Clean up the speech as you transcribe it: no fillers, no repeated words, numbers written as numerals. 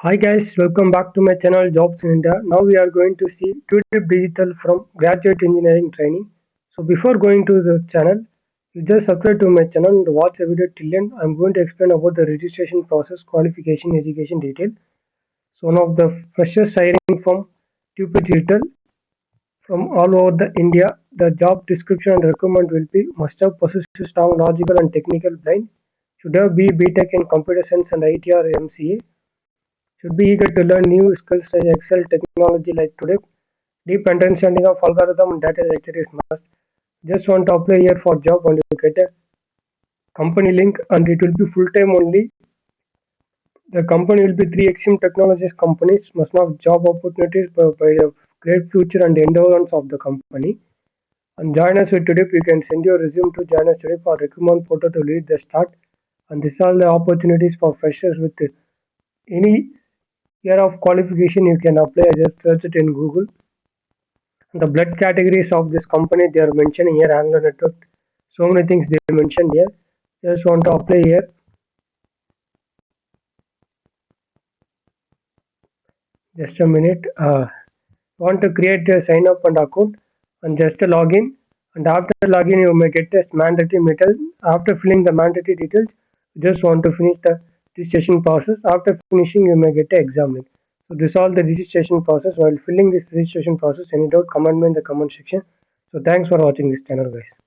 Hi guys, welcome back to my channel Jobs in India. Now we are going to see Tudip Digital from Graduate Engineering Training. So before going to the channel, you just subscribe to my channel and watch the video till end. I'm going to explain about the registration process, qualification, education detail. So one of the freshest hiring from Tudip Digital from all over the India. The job description and requirement will be must have possessed strong logical and technical brain, should have B.Tech in computer science and IT or MCA, should be eager to learn new skills like Excel technology like today. Deep understanding of algorithm and data structure is must. Just want to apply here for job and you get a company link and it will be full time only. The company will be three extreme technologies companies must have job opportunities by the great future and endurance of the company. And join us with today. You can send your resume to join us today for recruitment portal to lead the start. And these are the opportunities for freshers with any year of qualification you can apply. I just search it in Google. The blood categories of this company they are mentioning here, Anglo Network. So many things they mentioned here. Just want to apply here. Just a minute. Want to create a sign up and account and just a login. And after login, you may get a mandatory metal. After filling the mandatory details, you just want to finish the registration process. After finishing, you may get an exam link. So this is all the registration process. While filling this registration process, any doubt, comment me in the comment section. So thanks for watching this channel, guys.